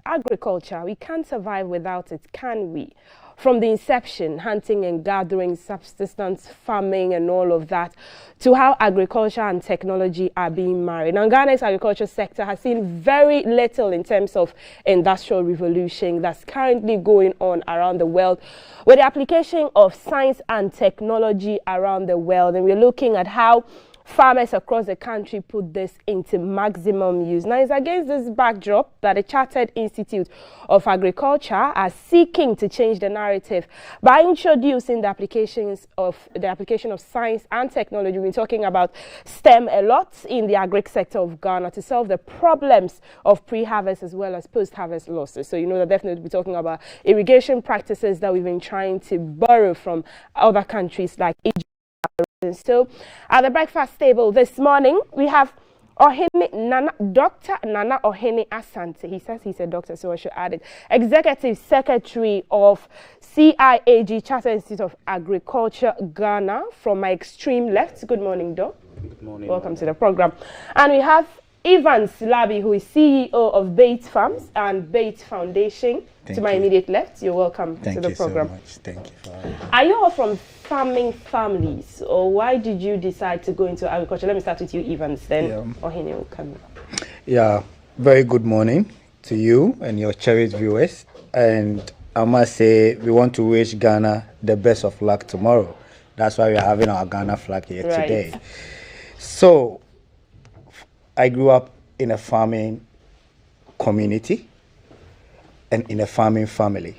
agriculture, we can't survive without it, can we? From the inception, hunting and gathering, subsistence farming and all of that, to how agriculture and technology are being married. Now, Ghana's agriculture sector has seen very little in terms of industrial revolution that's currently going on around the world with the application of science and technology around the world. And we're looking at how farmers across the country put this into maximum use. Now, it's against this backdrop that the Chartered Institute of Agriculture are seeking to change the narrative by introducing the application of science and technology. We've been talking about STEM a lot in the agric sector of Ghana to solve the problems of pre-harvest as well as post-harvest losses. So, you know, that definitely we're talking about irrigation practices that we've been trying to borrow from other countries like Egypt. So, at the breakfast table this morning, we have Dr. Nana OHENE Asante. He says he's a doctor, so I should add it. Executive Secretary of CIAG, Chartered Institute of Agriculture, Ghana, from my extreme left. Good morning, Doc. Good morning. Welcome to the program. And we have Larbi, who is CEO of Beit Farms and Beit Foundation. To my immediate left, you're welcome to the program. Thank you so much. Thank you for having me. Are you all from farming families, or why did you decide to go into agriculture? Let me start with you, Evans, then OHENE will come. Yeah, very good morning to you and your cherished viewers. And I must say, we want to wish Ghana the best of luck tomorrow. That's why we're having our Ghana flag here today. So, I grew up in a farming community and in a farming family.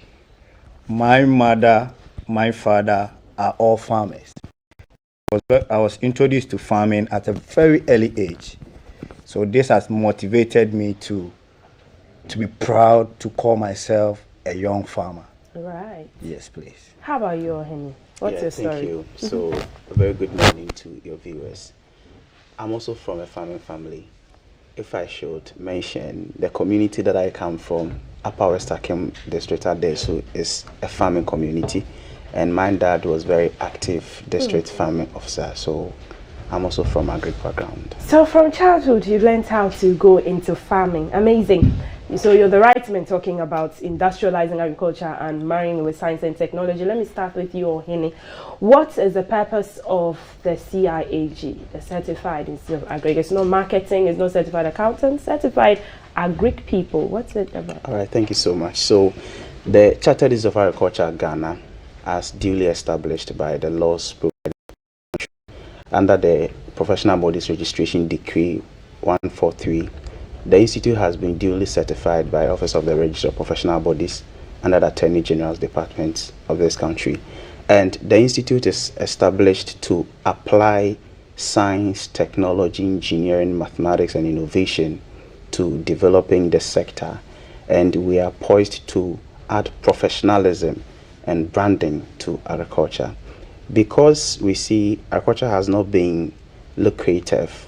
My mother, my father are all farmers. I was introduced to farming at a very early age. So this has motivated me to be proud to call myself a young farmer. Right. Yes, please. How about you, OHENE? What's your story? Thank you. So, a very good morning to your viewers. I'm also from a farming family. If I should mention the community that I come from, Upper West Akim district at Desu, is a farming community, and my dad was very active district farming officer, so I'm also from agri background. So from childhood you learned how to go into farming. Amazing. So you're the right man talking about industrializing agriculture and marrying with science and technology. Let me start with you, OHENE. What is the purpose of the CIAG, the Certified Institute of Agri? It's not marketing, it's not certified accountants, certified agric people. What's it about? All right, thank you so much. So the Chartered Institute of Agriculture Ghana, as duly established by the laws under the Professional Bodies Registration Decree 143, the Institute has been duly certified by Office of the Registrar of Professional Bodies under the Attorney General's Department of this country. And the Institute is established to apply science, technology, engineering, mathematics, and innovation to developing the sector. And we are poised to add professionalism and branding to agriculture. Because we see agriculture has not been lucrative,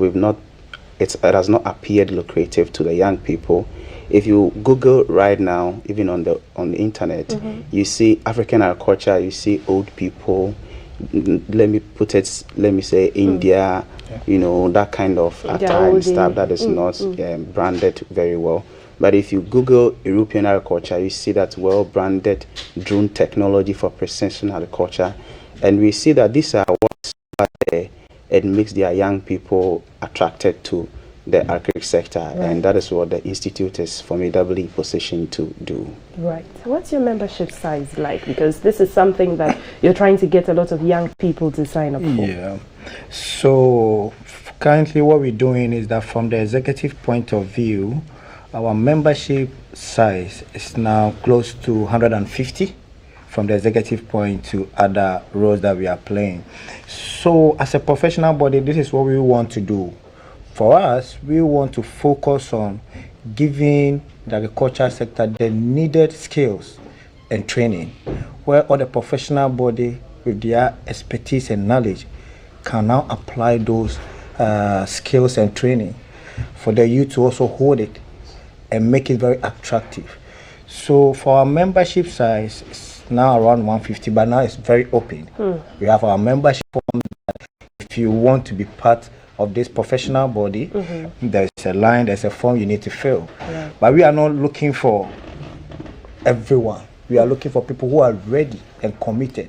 it has not appeared lucrative to the young people. If you Google right now, even on the internet, you see African agriculture, you see old people, let me say India, you know, that kind of attire and stuff that is not branded very well. But if you Google European agriculture, you see that well-branded drone technology for precision agriculture. And we see that these are what's there. It makes their young people attracted to the agric sector, and that is what the Institute is formidably positioned to do. Right. What's your membership size like? Because this is something that you're trying to get a lot of young people to sign up for. Yeah. So currently what we're doing is that from the executive point of view, our membership size is now close to 150 from the executive point to other roles that we are playing. So as a professional body, this is what we want to do. For us, we want to focus on giving the agriculture sector the needed skills and training, where all the professional body with their expertise and knowledge can now apply those skills and training for the youth to also hold it and make it very attractive. So for our membership size, it's now around 150, but now it's very open. We have our membership form that if you want to be part of this professional body, there's a line, there's a form you need to fill. But we are not looking for everyone. We are looking for people who are ready and committed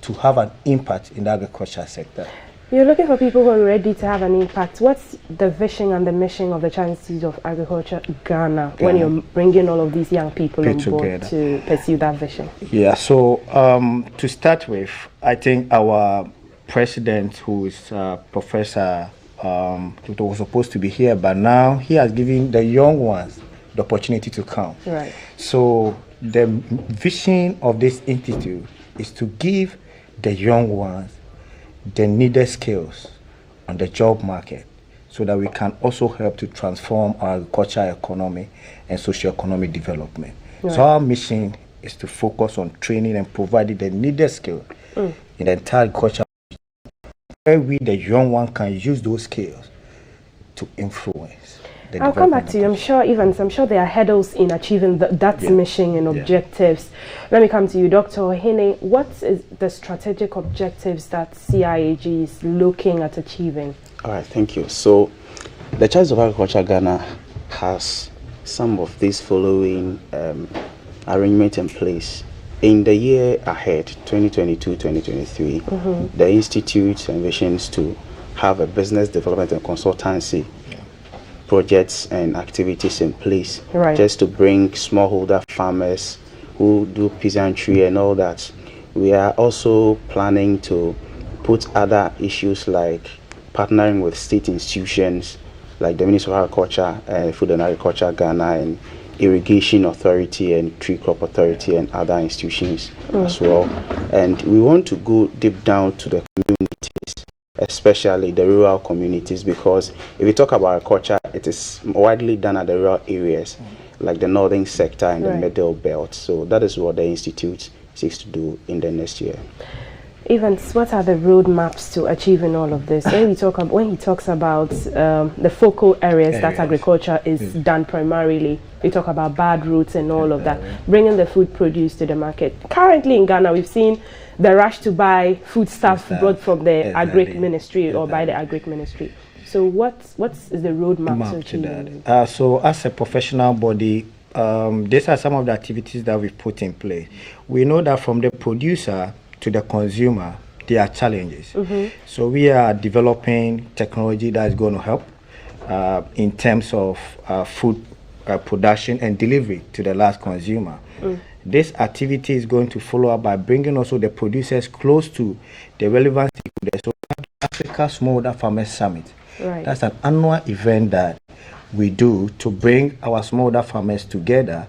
to have an impact in the agriculture sector. You're looking for people who are ready to have an impact. What's the vision and the mission of the Chartered Institute of Agriculture Ghana when you're bringing all of these young people on board to pursue that vision? Yeah, so to start with, I think our president, who is Professor, who was supposed to be here, but now he has given the young ones the opportunity to come. Right. So the vision of this institute is to give the young ones the needed skills on the job market so that we can also help to transform our agricultural economy and socio-economic development. Right. So our mission is to focus on training and providing the needed skills in the entire agriculture where we, the young one, can use those skills to influence. I'll come back to you. I'm sure there are hurdles in achieving that mission and objectives. Let me come to you, Dr. OHENE. What is the strategic objectives that CIAG is looking at achieving? All right, thank you. So the Chartered of Agriculture Ghana has some of these following arrangements in place. In the year ahead, 2022-2023, the Institute envisions to have a business development and consultancy projects and activities in place, just to bring smallholder farmers who do peasantry and all that. We are also planning to put other issues like partnering with state institutions like the Ministry of Agriculture, Food and Agriculture Ghana, and Irrigation Authority and Tree Crop Authority and other institutions as well. And we want to go deep down to the communities, especially the rural communities, because if we talk about agriculture, it is widely done at the rural areas, like the northern sector and the middle belt. So that is what the Institute seeks to do in the next year. Evans, what are the roadmaps to achieving all of this? When he talks about the focal areas that agriculture is done primarily, we talk about bad routes and all of that, bringing the food produce to the market. Currently in Ghana, we've seen the rush to buy foodstuff brought from the Agric Ministry or by the Agric Ministry. So what is the roadmap to achieving that? So as a professional body, these are some of the activities that we've put in place. We know that from the producer to the consumer, there are challenges. So we are developing technology that is going to help in terms of food production and delivery to the last consumer. This activity is going to follow up by bringing also the producers close to the relevant stakeholders. So Africa Smallholder Farmers Summit. That's an annual event that we do to bring our smallholder farmers together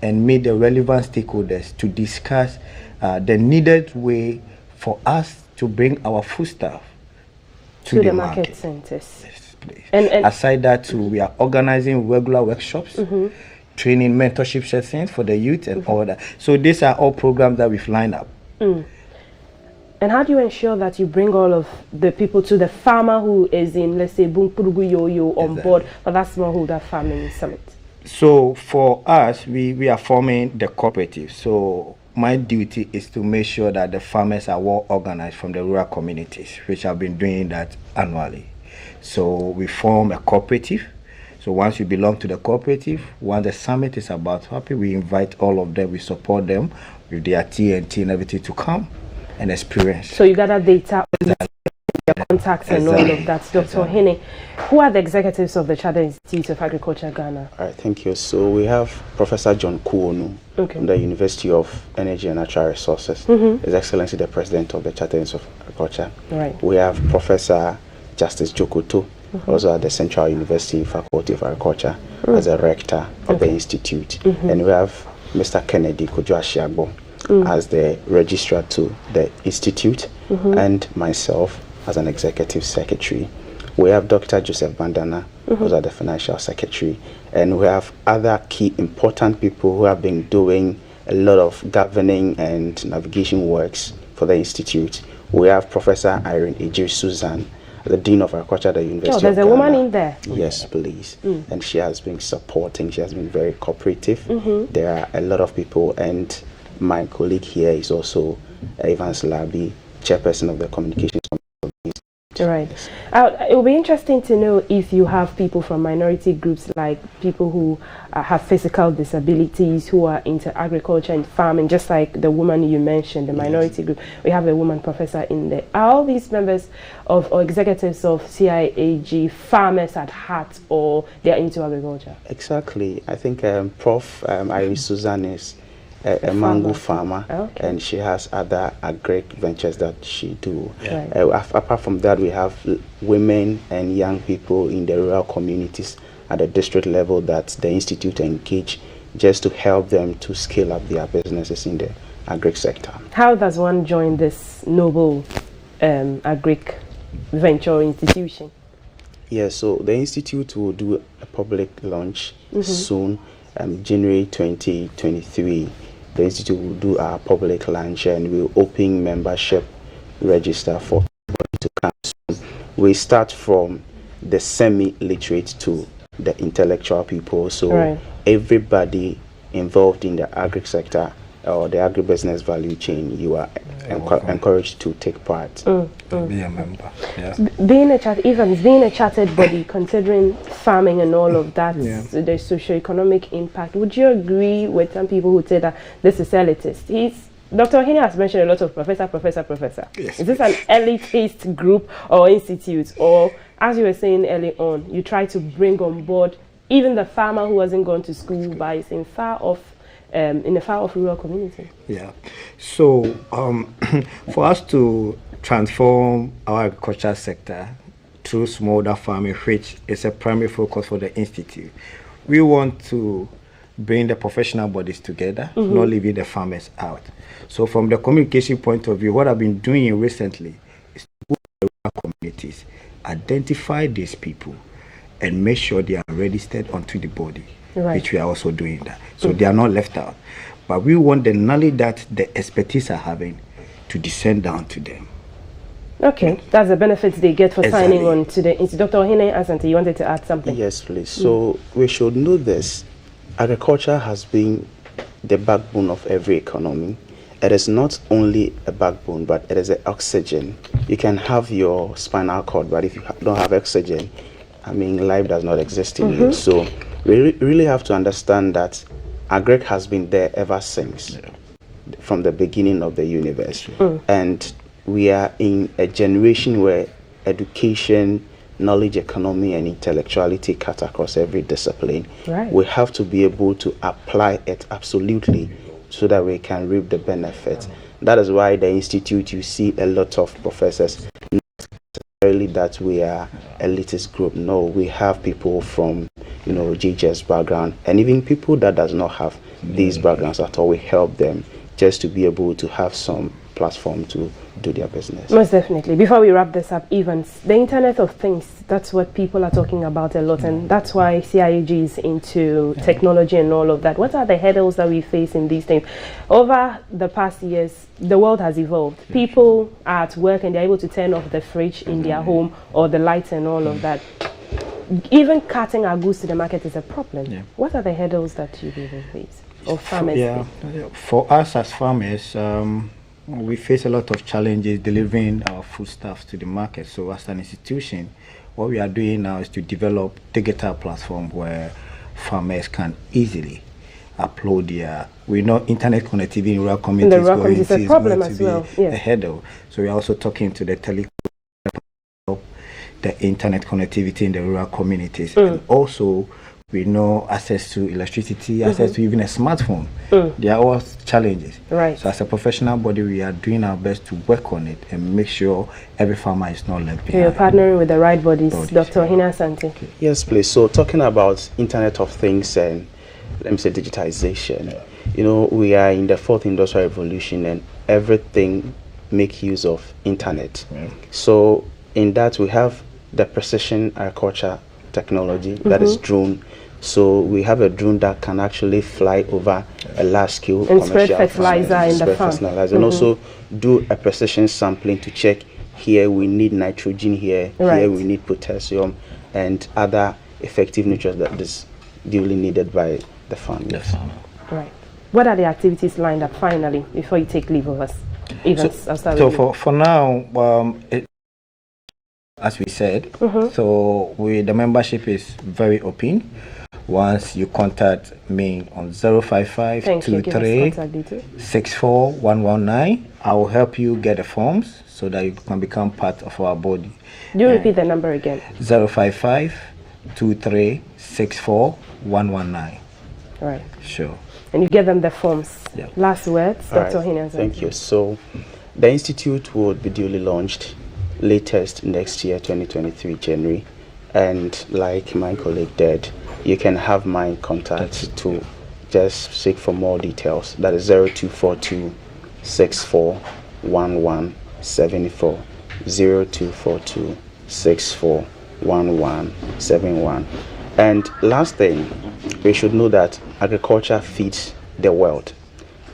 and meet the relevant stakeholders to discuss the needed way for us to bring our foodstuff to the market centers. Yes, please. And aside that, too, we are organizing regular workshops, training, mentorship sessions for the youth and all that. So these are all programs that we've lined up. And how do you ensure that you bring all of the people to the farmer who is in, let's say, Bumpurugu Yoyo on board for that smallholder farming summit? So for us, we are forming the cooperative. So my duty is to make sure that the farmers are well organized from the rural communities, which I've been doing that annually. So we form a cooperative. So once you belong to the cooperative, once the summit is about happy, we invite all of them, we support them with their TNT and everything to come and experience. So you gather data, contacts and all of that. Dr. OHENE, who are the executives of the Chartered Institute of Agriculture Ghana? All right, thank you. So we have Professor John Kuonu from the University of Energy and Natural Resources. His Excellency the President of the Chartered Institute of Agriculture. We have Professor Justice Jokoto, also at the Central University Faculty of Agriculture as a rector of the Institute. And we have Mr. Kennedy Kojo-Ashiagbo as the registrar to the Institute, and myself as an executive secretary. We have Dr. Joseph Bandana, who's the financial secretary, and we have other key important people who have been doing a lot of governing and navigation works for the Institute. We have Professor Irene Ejiri Susan, the Dean of Agriculture at the University of Ghana. There's a woman in there. Yes, please. And she has been supporting, she has been very cooperative. There are a lot of people, and my colleague here is also Evans Larbi, chairperson of the communications committee. Right. It will be interesting to know if you have people from minority groups, like people who have physical disabilities, who are into agriculture and farming, just like the woman you mentioned, the minority group. We have a woman professor in there. Are all these members of or executives of CIAG farmers at heart, or they're into agriculture? Exactly. I think Prof. Iris Susan is a mango farmer, and she has other agri ventures that she do. Apart from that, we have women and young people in the rural communities at the district level that the institute engage just to help them to scale up their businesses in the agri sector. How does one join this noble agri venture institution? Yes, so the institute will do a public launch soon, January 2023. The institute will do our public launch and we'll open membership register for everybody to come soon. We start from the semi-literate to the intellectual people, so everybody involved in the agri sector or the agribusiness value chain, you are encouraged to take part. Be a member. Yeah. Being a chartered body, considering farming and all of that, the socio-economic impact, would you agree with some people who say that this is elitist? Dr. OHENE has mentioned a lot of professor. Yes, is this an elitist group or institute? Or, as you were saying early on, you try to bring on board even the farmer who hasn't gone to school but is in a far-off rural community? Yeah. So for us to transform our agriculture sector through smallholder farming, which is a primary focus for the institute, we want to bring the professional bodies together, not leaving the farmers out. So from the communication point of view, what I've been doing recently is to go to the rural communities, identify these people, and make sure they are registered onto the body, which we are also doing that. So they are not left out. But we want the knowledge that the expertise are having to descend down to them. Okay, that's the benefits they get for signing on to the institute. Dr. OHENE Asante, you wanted to add something? Yes, please. So we should know this. Agriculture has been the backbone of every economy. It is not only a backbone, but it is an oxygen. You can have your spinal cord, but if you don't have oxygen, I mean, life does not exist in you. So we really have to understand that agri has been there ever since, from the beginning of the universe. And we are in a generation where education, knowledge economy, and intellectuality cut across every discipline. We have to be able to apply it absolutely so that we can reap the benefits. That is why the institute, you see a lot of professors, not necessarily that we are elitist group. No, we have people from, GJS background, and even people that does not have these backgrounds at all. We help them just to be able to have some platform to do their business. Most definitely. Before we wrap this up, Evans, the Internet of Things, that's what people are talking about a lot, and that's why CIAG is into technology and all of that. What are the hurdles that we face in these things? Over the past years, the world has evolved. People are at work and they're able to turn off the fridge in their home or the lights and all of that. Even carting our goods to the market is a problem. What are the hurdles that you people face, or farmers face? For us as farmers, we face a lot of challenges delivering our foodstuffs to the market. So as an institution, what we are doing now is to develop digital platform where farmers can easily upload their, we know internet connectivity in rural communities is a problem as well. A hurdle. So we are also talking to the telecom, the internet connectivity in the rural communities, and also we know access to electricity, access to even a smartphone. They are all challenges. So as a professional body, we are doing our best to work on it and make sure every farmer is not left behind. You're partnering with the right bodies. Dr. OHENE Asante. Yes, please. So talking about Internet of Things and, let me say, digitization, we are in the 4th industrial revolution and everything make use of internet. So in that we have the precision agriculture technology, that is drone. So we have a drone that can actually fly over a large scale and spread fertilizer in the farm. And also do a precision sampling to check here we need nitrogen, here we need potassium and other effective nutrients that is duly needed by the farm. Right. What are the activities lined up finally before you take leave of us? Evans, I'll start with you. For now, as we said. So the membership is very open. Once you contact me on 055 23 64 119, I will help you get the forms so that you can become part of our body. Do you repeat the number again? 055 23 64 119. All right. Sure. And you get them the forms. Yeah. Last words, Dr. OHENE Asante. Thank you. So the institute will be duly launched latest next year, 2023 January. And like my colleague did, you can have my contact to just seek for more details. That is 0242 641174. 0242 641171. And last thing, we should know that agriculture feeds the world.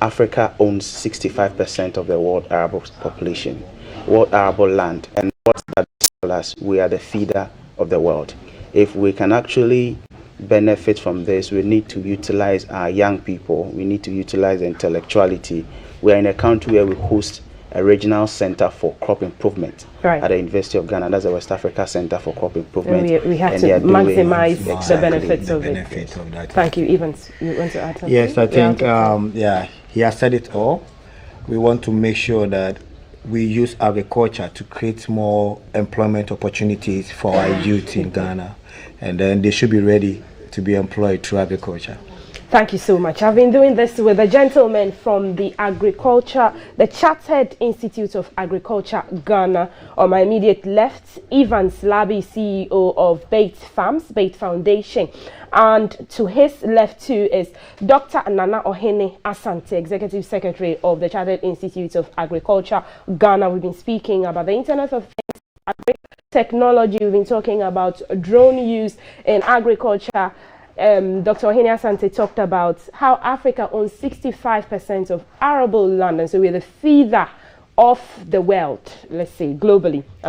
Africa owns 65% of the world arable population, world arable land, and what that tells us, we are the feeder of the world. If we can actually benefit from this, we need to utilize our young people. We need to utilize intellectuality. We are in a country where we host a regional center for crop improvement at the University of Ghana. That's the West Africa Center for Crop Improvement. And we have to maximize the benefits of it. Of that. Thank you. Evans, you want to add something? Yes, I think, he has said it all. We want to make sure that we use agriculture to create more employment opportunities for our youth in Ghana. And then they should be ready to be employed through agriculture. Thank you so much. I've been doing this with a gentleman from the Chartered Institute of Agriculture, Ghana. On my immediate left, Evans Larbi, CEO of Beit Farms, Beit Foundation. And to his left too is Dr. Nana OHENE Asante, Executive Secretary of the Chartered Institute of Agriculture, Ghana. We've been speaking about the Internet of Things, technology. We've been talking about drone use in agriculture. Dr. OHENE Asante talked about how Africa owns 65% of arable land, and so we're the feeder of the world, let's say, globally. And